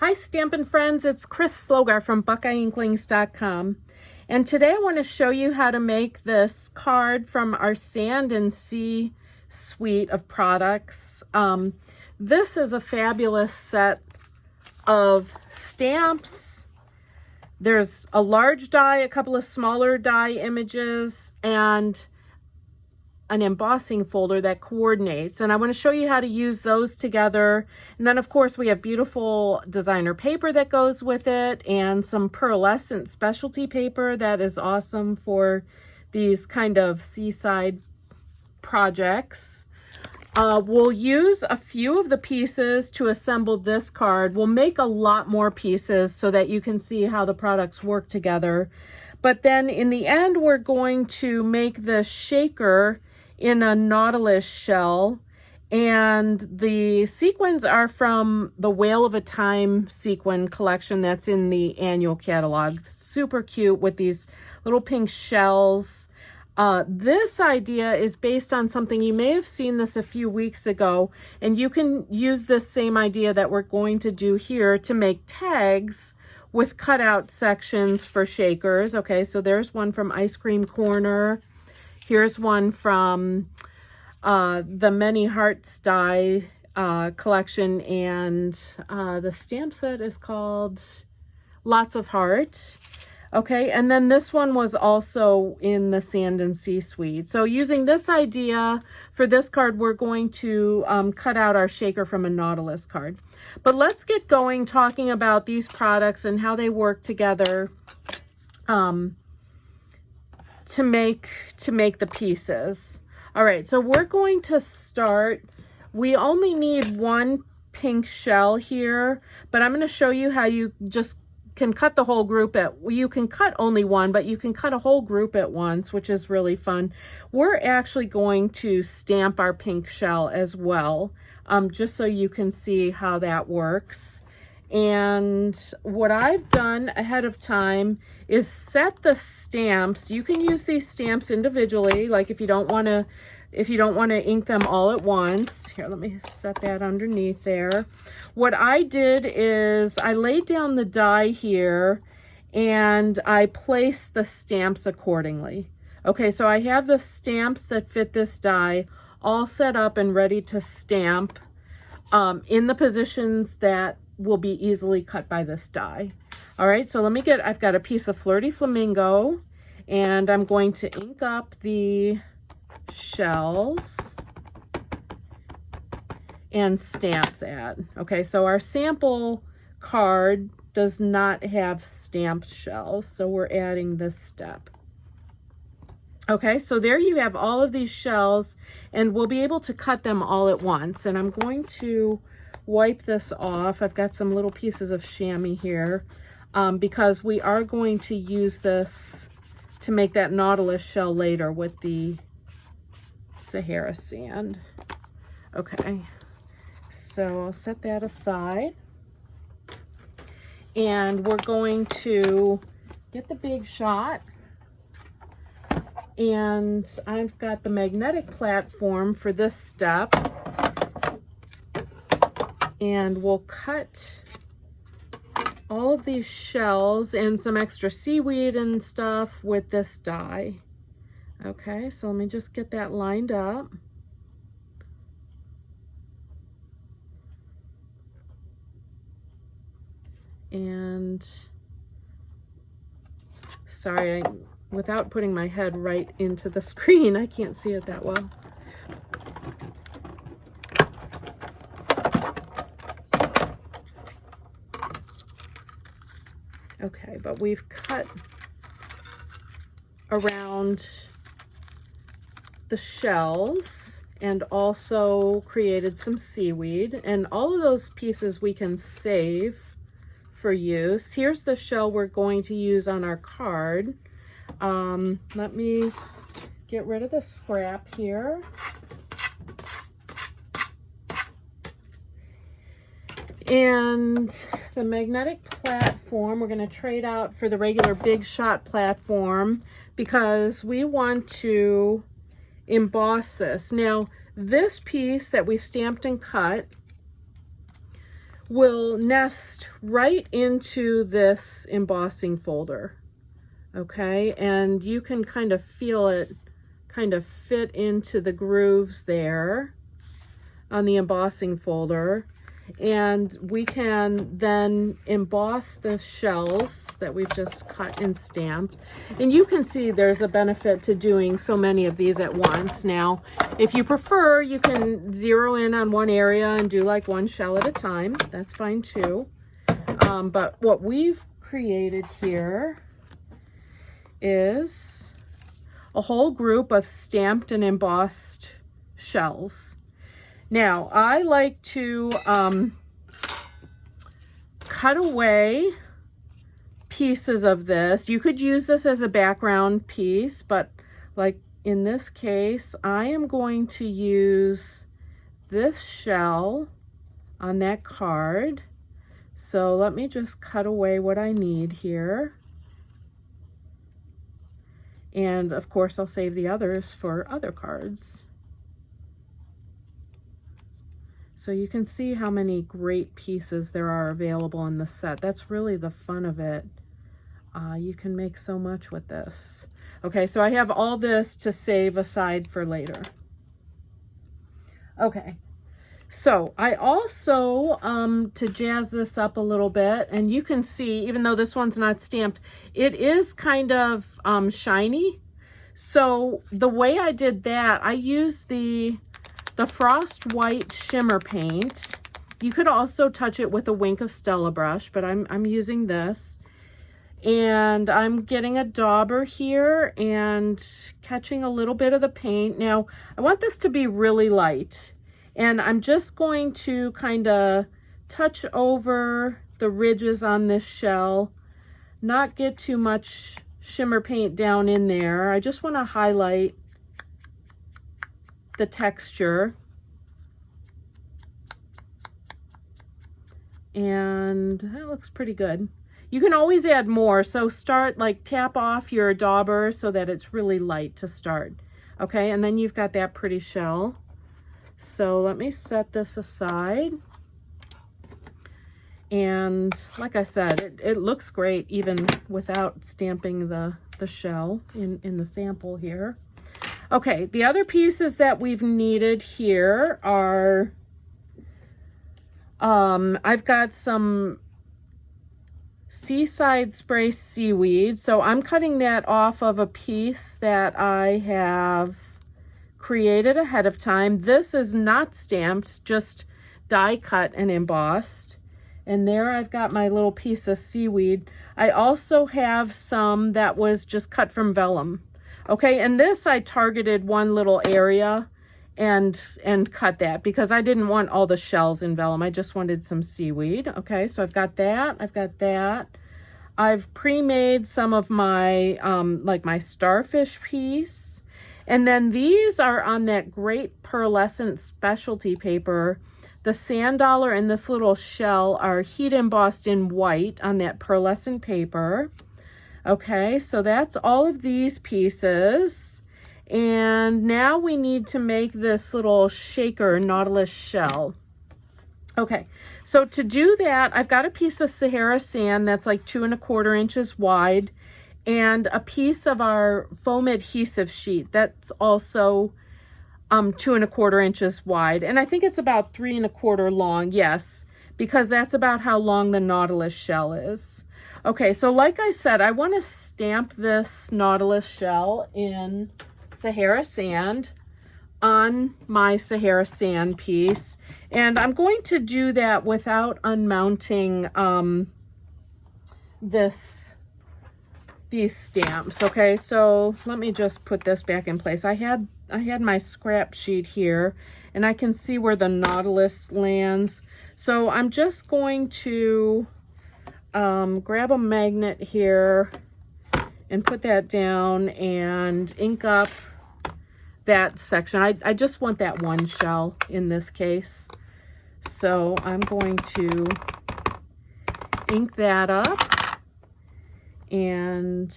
Hi Stampin' Friends, it's Chris Slogar from BuckeyeInklings.com, and today I want to show you how to make this card from our Sand and Sea suite of products. This is a fabulous set of stamps. There's a large die, a couple of smaller die images, and an embossing folder that coordinates, and I want to show you how to use those together. And then of course we have beautiful designer paper that goes with it, and some pearlescent specialty paper that is awesome for these kind of seaside projects. We'll use a few of the pieces to assemble this card. We'll make a lot more pieces so that you can see how the products work together, but then in the end we're going to make the shaker in a nautilus shell, and the sequins are from the Whale of a Time sequin collection that's in the annual catalog. Super cute with these little pink shells. This idea is based on something, you may have seen this a few weeks ago, and you can use this same idea that we're going to do here to make tags with cutout sections for shakers. Okay, so there's one from Ice Cream Corner. Here's one from the Many Hearts die collection, and the stamp set is called Lots of Heart. Okay, and then this one was also in the Sand and Sea suite. So using this idea for this card, we're going to cut out our shaker from a Nautilus card. But let's get going talking about these products and how they work together to make the pieces. All right, so we're going to start. We only need one pink shell here, but I'm going to show you how you just can cut the whole group you can cut only one, but you can cut a whole group at once, which is really fun. We're actually going to stamp our pink shell as well, just so you can see how that works. And what I've done ahead of time is set the stamps. You can use these stamps individually, like if you don't want to ink them all at once. Here, let me set that underneath there. What I did is I laid down the die here and I placed the stamps accordingly. Okay, so I have the stamps that fit this die all set up and ready to stamp in the positions that will be easily cut by this die. All right, so I've got a piece of Flirty Flamingo, and I'm going to ink up the shells and stamp that. Okay, so our sample card does not have stamped shells, so we're adding this step. Okay, so there you have all of these shells, and we'll be able to cut them all at once. And I'm going to wipe this off. I've got some little pieces of chamois here because we are going to use this to make that Nautilus shell later with the Sahara sand. Okay, so I'll set that aside, and we're going to get the Big Shot, and I've got the magnetic platform for this step, and we'll cut all of these shells and some extra seaweed and stuff with this die. Okay, so let me just get that lined up. And sorry, without putting my head right into the screen, I can't see it that well. Okay, but we've cut around the shells and also created some seaweed, and all of those pieces we can save for use. Here's the shell we're going to use on our card. Let me get rid of the scrap here. And the magnetic platform, we're going to trade out for the regular Big Shot platform because we want to emboss this. Now, this piece that we've stamped and cut, will nest right into this embossing folder. Okay, and you can kind of feel it kind of fit into the grooves there on the embossing folder. And we can then emboss the shells that we've just cut and stamped. And you can see there's a benefit to doing so many of these at once. Now, if you prefer, you can zero in on one area and do like one shell at a time. That's fine too. But what we've created here is a whole group of stamped and embossed shells. Now, I like to cut away pieces of this. You could use this as a background piece, but like in this case, I am going to use this shell on that card. So let me just cut away what I need here. And of course, I'll save the others for other cards. So you can see how many great pieces there are available in the set. That's really the fun of it. You can make so much with this. Okay, so I have all this to save aside for later. Okay, so I also, to jazz this up a little bit, and you can see, even though this one's not stamped, it is kind of shiny. So the way I did that, I used the Frost White Shimmer Paint. You could also touch it with a Wink of Stella brush, but I'm using this. And I'm getting a dauber here and catching a little bit of the paint. Now, I want this to be really light. And I'm just going to kind of touch over the ridges on this shell, not get too much shimmer paint down in there. I just want to highlight the texture. And that looks pretty good. You can always add more, so start, like, tap off your dauber so that it's really light to start. Okay, and then you've got that pretty shell. So let me set this aside. And like I said, it looks great even without stamping the shell in the sample here. Okay, the other pieces that we've needed here are, I've got some Seaside Spray seaweed. So I'm cutting that off of a piece that I have created ahead of time. This is not stamped, just die cut and embossed. And there I've got my little piece of seaweed. I also have some that was just cut from vellum. Okay, and this I targeted one little area and cut that because I didn't want all the shells in vellum. I just wanted some seaweed. Okay, so I've got that. I've got that. I've pre-made some of my, like my starfish piece. And then these are on that great pearlescent specialty paper. The sand dollar and this little shell are heat embossed in white on that pearlescent paper. Okay, so that's all of these pieces. And now we need to make this little shaker nautilus shell. Okay, so to do that, I've got a piece of Sahara sand that's like 2 1/4 inches wide, and a piece of our foam adhesive sheet that's also 2 1/4 inches wide. And I think it's about 3 1/4 long, yes, because that's about how long the nautilus shell is. Okay, so like I said, I want to stamp this nautilus shell in Sahara sand on my Sahara sand piece. And I'm going to do that without unmounting these stamps. Okay, so let me just put this back in place. I had my scrap sheet here, and I can see where the nautilus lands. So I'm just going to grab a magnet here and put that down and ink up that section. I just want that one shell in this case. So I'm going to ink that up and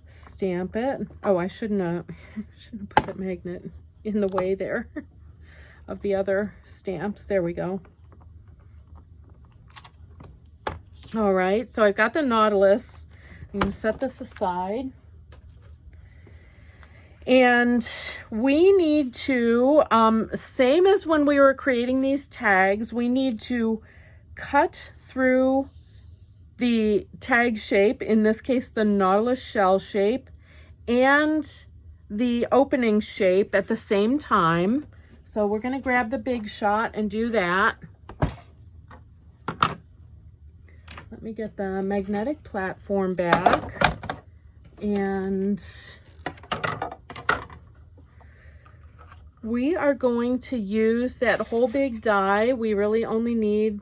stamp it. Oh, I shouldn't have put that magnet in the way there. of the other stamps. There we go. All right, so I've got the Nautilus. I'm going to set this aside. And we need to, same as when we were creating these tags, we need to cut through the tag shape, in this case the Nautilus shell shape, and the opening shape at the same time. So we're going to grab the Big Shot and do that. Let me get the magnetic platform back, and we are going to use that whole big die. We really only need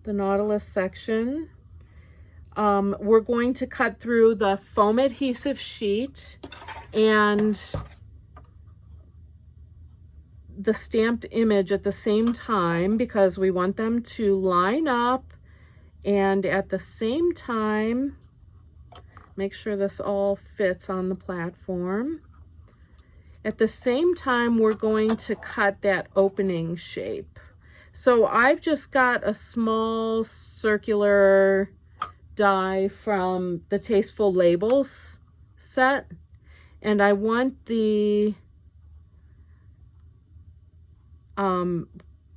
the Nautilus section. We're going to cut through the foam adhesive sheet and the stamped image at the same time because we want them to line up, and at the same time make sure this all fits on the platform. At the same time, we're going to cut that opening shape. So I've just got a small circular die from the Tasteful Labels set, and I want the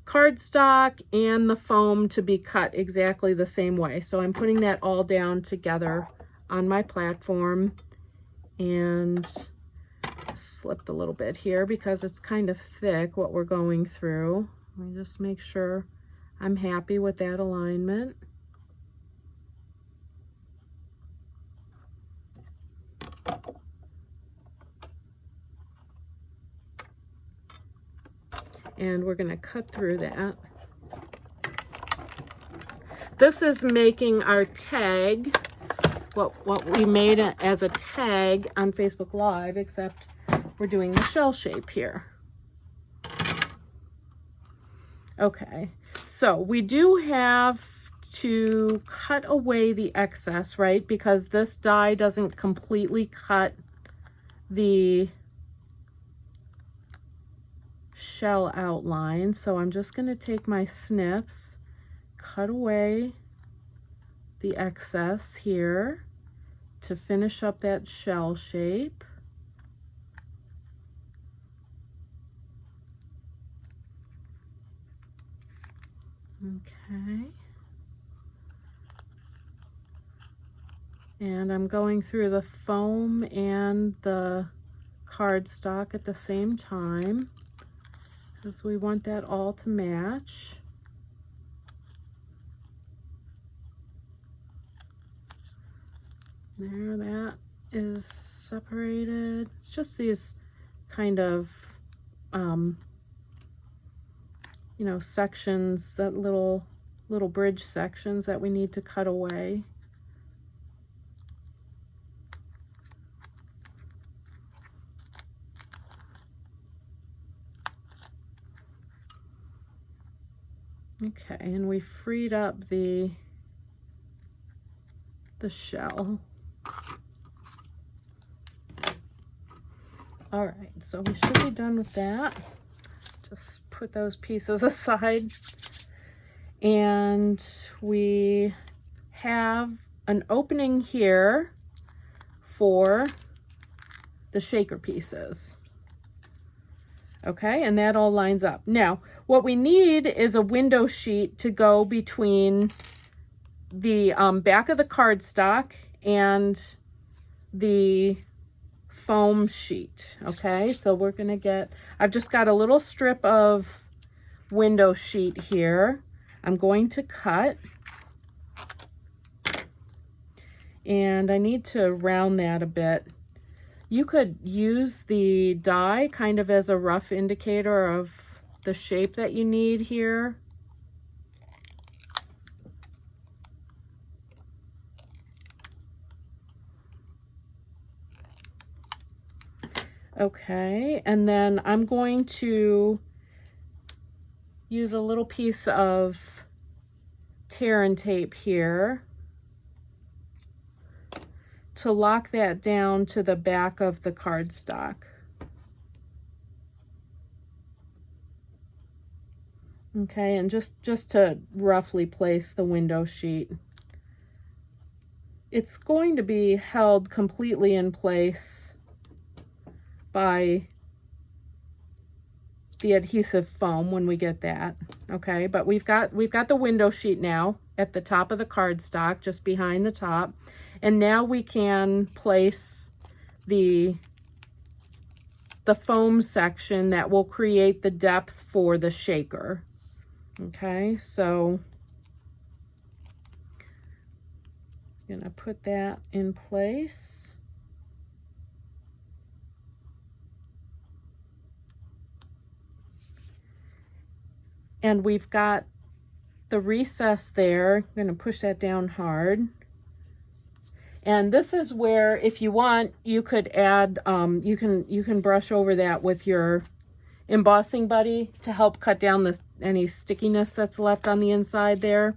cardstock and the foam to be cut exactly the same way. So I'm putting that all down together on my platform, and slipped a little bit here because it's kind of thick what we're going through. Let me just make sure I'm happy with that alignment. And we're going to cut through that. This is making our tag, what we made as a tag on Facebook Live, except we're doing the shell shape here. Okay, so we do have to cut away the excess, right? Because this die doesn't completely cut the shell outline. So I'm just going to take my snips, cut away the excess here to finish up that shell shape. Okay. And I'm going through the foam and the cardstock at the same time because we want that all to match. There, that is separated. It's just these kind of you know, sections, that little bridge sections that we need to cut away. Okay, and we freed up the shell. All right, so we should be done with that. Just put those pieces aside. And we have an opening here for the shaker pieces. Okay, and that all lines up. Now, what we need is a window sheet to go between the back of the cardstock and the foam sheet. Okay, so we're going to get, I've just got a little strip of window sheet here. I'm going to cut, and I need to round that a bit. You could use the die kind of as a rough indicator of the shape that you need here. Okay, and then I'm going to use a little piece of tear and tape here to lock that down to the back of the cardstock. Okay, and just to roughly place the window sheet. It's going to be held completely in place by the adhesive foam when we get that. Okay, but we've got the window sheet now at the top of the cardstock, just behind the top, and now we can place the foam section that will create the depth for the shaker. Okay, so I'm gonna put that in place. And we've got the recess there. I'm going to push that down hard. And this is where, if you want, you could add, you can brush over that with your embossing buddy to help cut down any stickiness that's left on the inside there.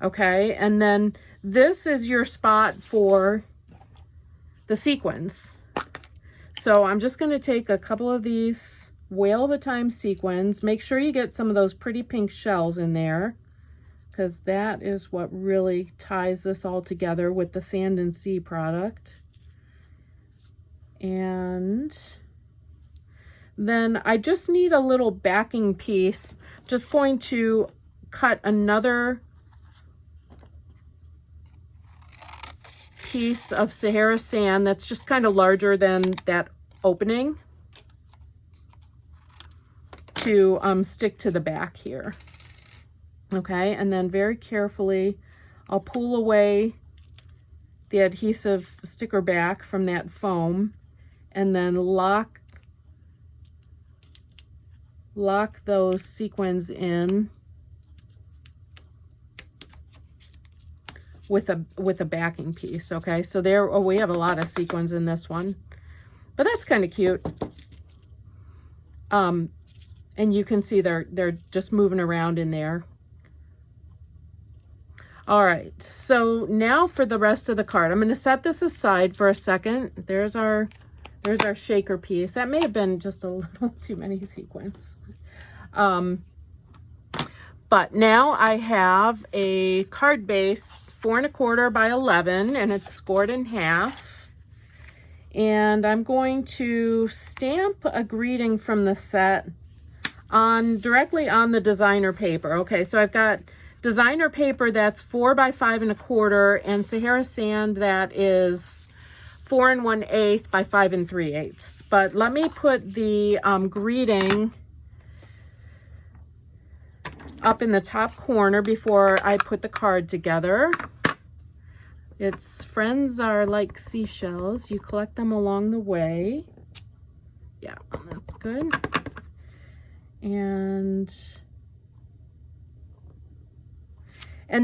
Okay, and then this is your spot for the sequins. So I'm just going to take a couple of these Whale of a Time sequins. Make sure you get some of those pretty pink shells in there, because that is what really ties this all together with the Sand and Sea product. And then I just need a little backing piece. Just going to cut another piece of Sahara sand that's just kind of larger than that opening to stick to the back here. Okay, and then very carefully I'll pull away the adhesive sticker back from that foam, and then lock those sequins in with a backing piece. Okay, so there, oh, we have a lot of sequins in this one, but that's kind of cute. And you can see they're just moving around in there. All right, so now for the rest of the card, I'm going to set this aside for a second. There's our shaker piece. That may have been just a little too many sequins. But now I have a card base 4 1/4 by 11, and it's scored in half. And I'm going to stamp a greeting from the set directly on the designer paper. Okay, so I've got designer paper that's 4 by 5 1/4, and Sahara sand that is 4 1/8 by 5 3/8. But let me put the greeting up in the top corner before I put the card together. It's friends are like seashells. You collect them along the way. Yeah, that's good. And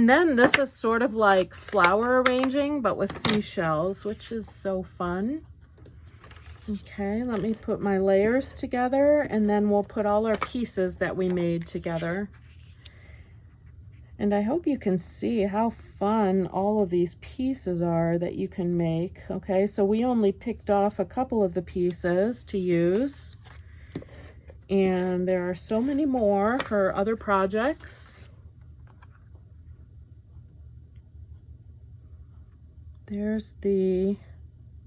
then this is sort of like flower arranging, but with seashells, which is so fun. Okay, let me put my layers together, and then we'll put all our pieces that we made together. And I hope you can see how fun all of these pieces are that you can make. Okay, so we only picked off a couple of the pieces to use, and there are so many more for other projects. There's the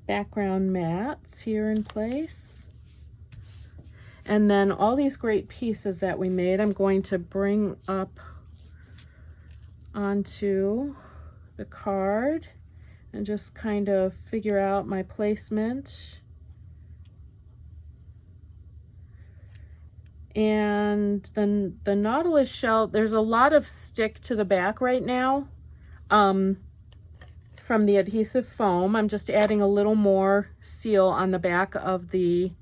background mats here in place. And then all these great pieces that we made, I'm going to bring up onto the card and just kind of figure out my placement. And then the Nautilus shell, there's a lot of stick to the back right now from the adhesive foam. I'm just adding a little more seal on the back of the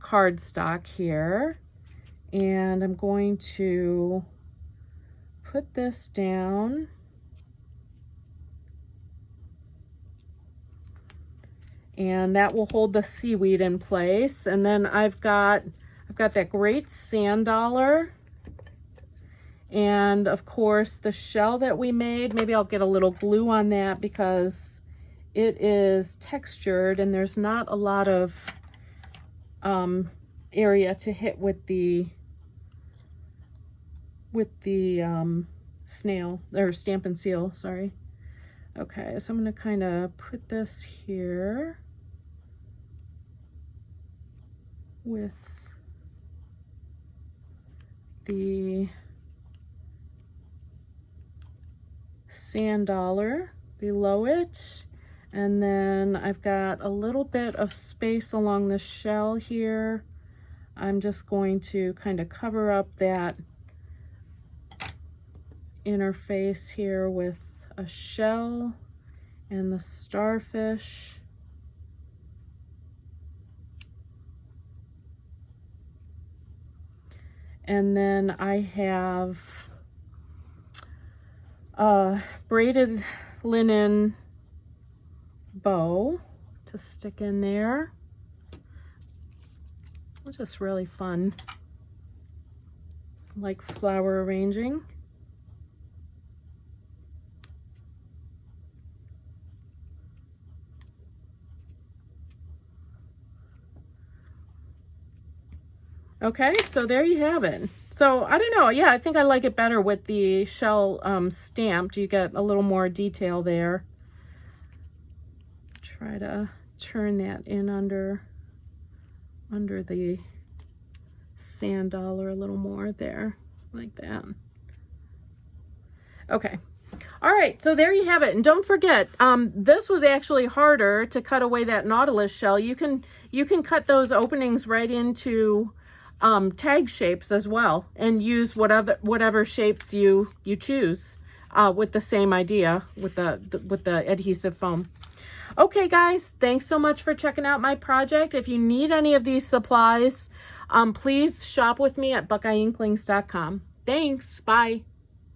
cardstock here. And I'm going to put this down. And that will hold the seaweed in place. And then I've got that great sand dollar, and of course the shell that we made. Maybe I'll get a little glue on that because it is textured and there's not a lot of area to hit with the snail or Stampin' Seal, sorry. Okay, so I'm going to kind of put this here with the sand dollar below it, and then I've got a little bit of space along the shell here. I'm just going to kind of cover up that interface here with a shell and the starfish. And then I have a braided linen bow to stick in there, which is really fun. I like flower arranging. Okay, so there you have it. So I don't know, yeah, I think I like it better with the shell stamped. You get a little more detail there. Try to turn that in under the sand dollar a little more there, like that. Okay. All right, so there you have it. And don't forget, this was actually harder to cut away that Nautilus shell. You can cut those openings right into tag shapes as well, and use whatever shapes you choose with the same idea with the adhesive foam. Okay guys, thanks so much for checking out my project. If you need any of these supplies, please shop with me at buckeyeinklings.com. Thanks, bye.